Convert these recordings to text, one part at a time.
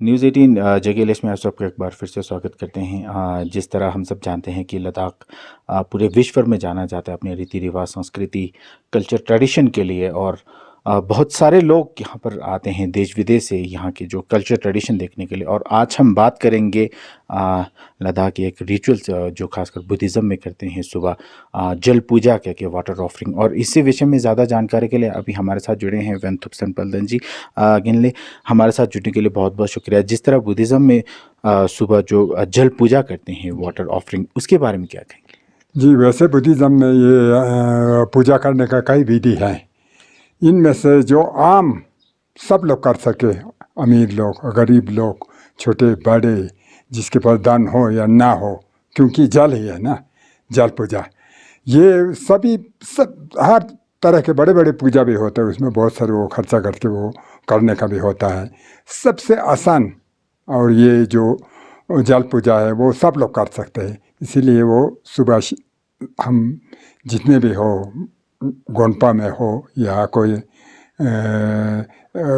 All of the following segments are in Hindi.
न्यूज़ 18 जगह लिस्ट में आप सबका एक बार फिर से स्वागत करते हैं। जिस तरह हम सब जानते हैं कि लद्दाख पूरे विश्व में जाना जाता है अपने रीति रिवाज, संस्कृति, कल्चर, ट्रेडिशन के लिए। और बहुत सारे लोग यहाँ पर आते हैं देश विदेश से यहाँ के जो कल्चर ट्रेडिशन देखने के लिए। और आज हम बात करेंगे लद्दाख के एक रिचुअल्स जो खासकर बुद्धिज़्म में करते हैं सुबह जल पूजा कह के, वाटर ऑफरिंग। और इसी विषय में ज़्यादा जानकारी के लिए अभी हमारे साथ जुड़े हैं वेंथुप सनपल्दन जी। गिनले, हमारे साथ जुड़ने के लिए बहुत बहुत शुक्रिया। जिस तरह बुद्धिज़्म में सुबह जो जल पूजा करते हैं, वाटर ऑफरिंग, उसके बारे में क्या कहेंगे? जी, वैसे बुद्धिज़्म में ये पूजा करने का कई विधि है। इनमें से जो आम सब लोग कर सके, अमीर लोग, गरीब लोग, छोटे बड़े, जिसके पास धन हो या ना हो, क्योंकि जल ही है ना, जल पूजा। ये सभी सब हर तरह के बड़े बड़े पूजा भी होते हैं, उसमें बहुत सारे वो खर्चा करके वो करने का भी होता है। सबसे आसान और ये जो जल पूजा है वो सब लोग कर सकते हैं। इसीलिए वो सुबह हम जितने भी हो, गोंपा में हो या कोई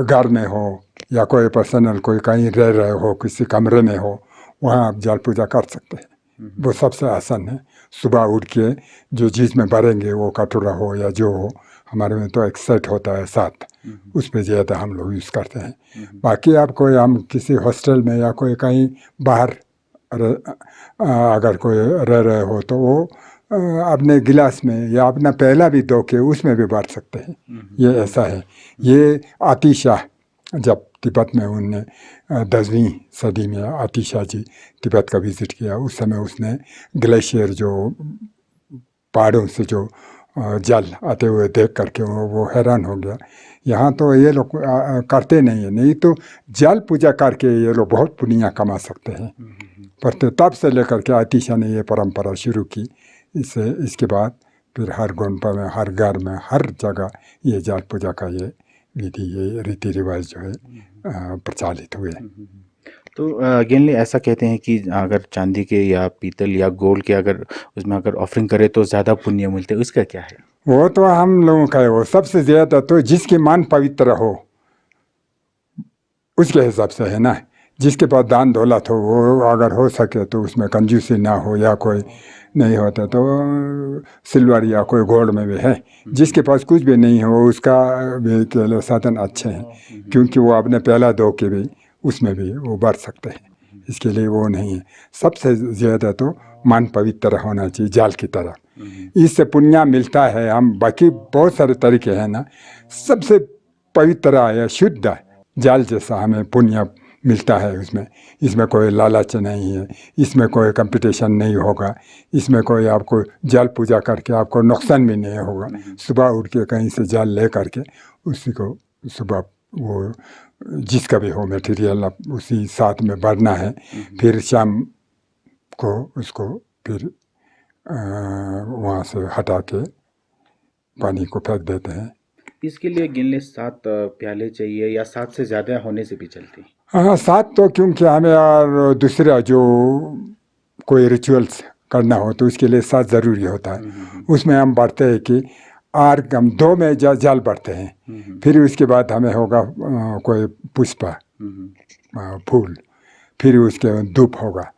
घर में हो या कोई पर्सनल कोई कहीं रह रहे हो, किसी कमरे में हो, वहाँ आप जल पूजा कर सकते हैं। वो सबसे आसान है। सुबह उठ के जो चीज़ में भरेंगे, वो कटोरा हो या जो हो, हमारे में तो एक सेट होता है साथ, उस पर ज़्यादा हम लोग यूज़ करते हैं। बाकी आप कोई हम किसी हॉस्टल में या कोई कहीं बाहर अगर कोई रह रहे हो तो वो अपने गिलास में या अपना पहला भी धो के उसमें भी बांट सकते हैं। ये ऐसा है। ये आतिशाह, जब तिब्बत में उनने 10वीं सदी में आतिशाह जी तिब्बत का विज़िट किया, उस समय उसने ग्लेशियर जो पहाड़ों से जो जल आते हुए देख करके वो हैरान हो गया। यहाँ तो ये लोग करते नहीं है, नहीं तो जल पूजा करके ये लोग बहुत पुण्य कमा सकते हैं। पर तब से लेकर के आतिशाह ने ये परंपरा शुरू की। इसके बाद फिर हर गोंपा में, हर घर में, हर जगह ये जल पूजा का ये विधि, ये रीति रिवाज जो है प्रचलित हुए। तो अगेनली ऐसा कहते हैं कि अगर चांदी के या पीतल या गोल्ड के अगर उसमें अगर ऑफरिंग करे तो ज़्यादा पुण्य मिलते हैं, उसका क्या है? वो तो हम लोगों का है, वो सबसे ज़्यादा तो जिसकी मन पवित्र हो उसके हिसाब से है ना। जिसके पास दान दौलत हो, वो अगर हो सके तो उसमें कंजूसी ना हो, या कोई नहीं होता तो सिल्वर या कोई गोल्ड में भी है। जिसके पास कुछ भी नहीं हो उसका भी साधन अच्छे हैं, क्योंकि वो अपने पहला दो के भी उसमें भी वो बढ़ सकते हैं। इसके लिए वो नहीं है। सबसे ज़्यादा तो मन पवित्र होना चाहिए जल की तरह, इससे पुण्य मिलता है। हम बाकी बहुत सारे तरीके हैं ना, सबसे पवित्र या शुद्ध जल जैसा हमें पुण्य मिलता है उसमें। इसमें कोई लालच नहीं है, इसमें कोई कंपटीशन नहीं होगा, इसमें कोई आपको जल पूजा करके आपको नुकसान भी नहीं होगा। सुबह उठ के कहीं से जल ले करके उसी को सुबह वो जिसका भी हो मटेरियल आप उसी साथ में भरना है। फिर शाम को उसको फिर वहाँ से हटा के पानी को फेंक देते हैं। इसके लिए गिनले 7 प्याले चाहिए या 7 से ज़्यादा होने से भी चलती? हाँ, 7 तो क्योंकि हमें और दूसरा जो कोई रिचुअल्स करना हो तो उसके लिए 7 ज़रूरी होता है। उसमें हम बढ़ते हैं कि आर्ग हम 2 में जल बढ़ते हैं। फिर उसके बाद हमें होगा कोई पुष्प, फूल, फिर उसके धूप होगा,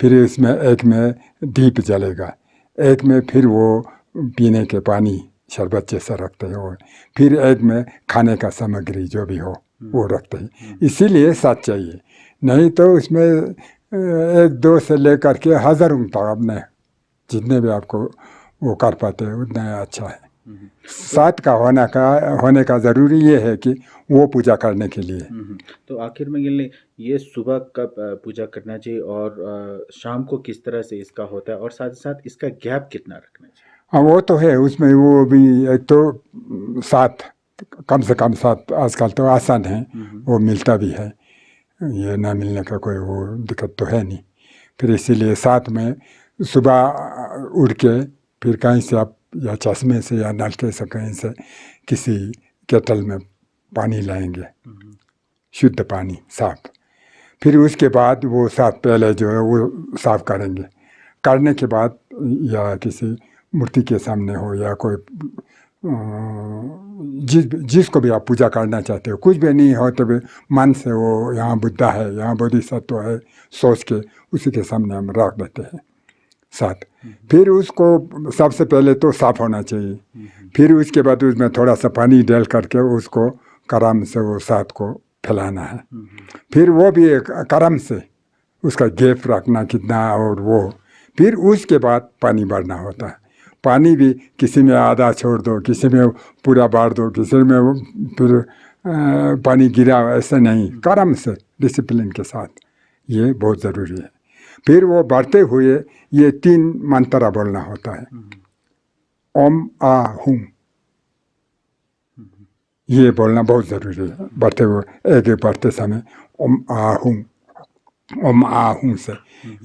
फिर इसमें एक में दीप जलेगा, एक में फिर वो पीने के पानी शरबत जैसा रखते हैं वो, फिर एक में खाने का सामग्री जो भी हो वो रखते हैं। इसीलिए 7 चाहिए, नहीं तो उसमें 1-2 से लेकर के हज़ारों तक अपने जितने भी आपको वो कर पाते हैं उतना अच्छा है। 7 का होने का ज़रूरी ये है कि वो पूजा करने के लिए। तो आखिर में गिनले, ये सुबह कब पूजा करना चाहिए और शाम को किस तरह से इसका होता है, और साथ ही साथ इसका गैप कितना रखना चाहिए? हाँ, वो तो है। उसमें वो भी एक तो 7, कम से कम 7 आजकल तो आसान है, वो मिलता भी है, ये ना मिलने का कोई वो दिक्कत तो है नहीं। फिर इसीलिए 7 में सुबह उठ के फिर कहीं से आप या चश्मे से या नलके से कहीं से किसी केटल में पानी लाएंगे, शुद्ध पानी साफ। फिर उसके बाद वो 7 प्याले जो है वो साफ करेंगे। करने के बाद या किसी मूर्ति के सामने हो या कोई जिसको भी आप पूजा करना चाहते हो, कुछ भी नहीं हो तो भी मन से वो यहाँ बुद्धा है, यहाँ बोधिसत्व है सोच के उसी के सामने हम रख देते हैं साथ। फिर उसको सबसे पहले तो साफ होना चाहिए, फिर उसके बाद उसमें थोड़ा सा पानी डाल करके उसको करम से वो साथ को फैलाना है। फिर वो भी एक करम से उसका गैप रखना कितना और वो, फिर उसके बाद पानी भरना होता है। पानी भी किसी में आधा छोड़ दो, किसी में पूरा बार दो, किसी में फिर पानी गिरा, ऐसे नहीं, करम से डिसिप्लिन के साथ, ये बहुत ज़रूरी है। फिर वो बढ़ते हुए ये 3 मंत्र बोलना होता है, ओम आ हुम, ये बोलना बहुत ज़रूरी है बढ़ते हुए। एक बढ़ते समय ओम आ हुम, ओम आ हूँ से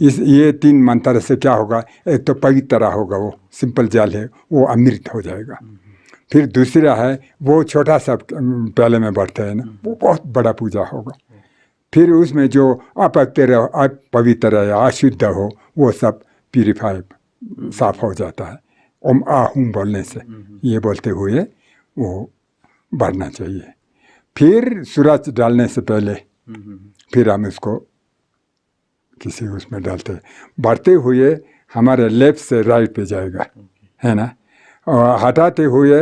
ये 3 मंत्र से क्या होगा, एक तो पवित्र होगा, वो सिंपल जल है वो अमृत हो जाएगा। फिर दूसरा है वो छोटा सा प्याले में बढ़ते हैं ना, वो बहुत बड़ा पूजा होगा। फिर उसमें जो अपवित्र या अशुद्ध हो वो सब प्यूरिफाई साफ हो जाता है ओम आ हूँ बोलने से। ये बोलते हुए वो बढ़ना चाहिए। फिर सूरज डालने से पहले फिर हम इसको किसी उसमें डालते, बढ़ते हुए हमारे लेफ्ट से राइट पे जाएगा, है ना, और हटाते हुए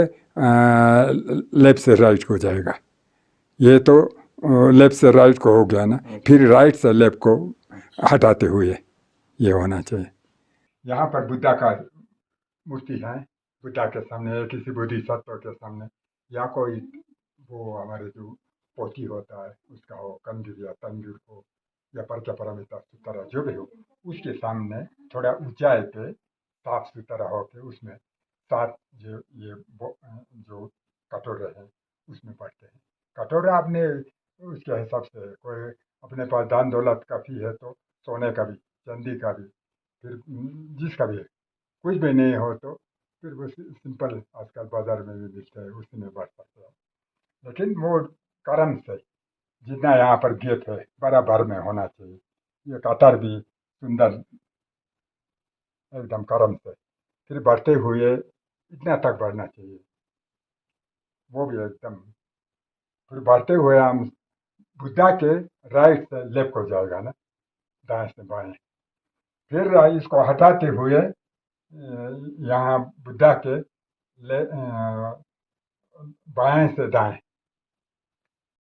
लेफ्ट से राइट को जाएगा। ये तो लेफ्ट से राइट को हो गया ना, फिर राइट से लेफ्ट को हटाते हुए ये होना चाहिए। यहाँ पर बुद्धा का मूर्ति है, बुद्धा के सामने किसी बोधिसत्व के सामने, या कोई वो हमारे जो पोथी होता है उसका हो, कंदील या तंदूर हो या परचा परमिता सुतरा जो भी हो, उसके सामने थोड़ा ऊंचाई पे साफ सुथरा हो के उसमें 7 जो कटोरे हैं उसमें पड़ते हैं। कटोरा अपने उसके हिसाब से, कोई अपने पास दान दौलत काफ़ी है तो सोने का भी, चांदी का भी, फिर जिसका भी है, कुछ भी नहीं हो तो फिर वो सिंपल आजकल बाजार में भी मिलते हैं, उसी में बढ़ सकते हैं। लेकिन वो कर्म से जितना यहाँ पर गेट है बराबर में होना चाहिए। ये कतर भी सुंदर एकदम कर्म से, फिर बढ़ते हुए इतना तक बढ़ना चाहिए, वो भी एकदम। फिर बढ़ते हुए हम बुद्धा के राइट से लेफ्ट को जाएगा ना, दाएं से बाएं। फिर इसको हटाते हुए यहाँ बुद्धा के बाएं से दाएं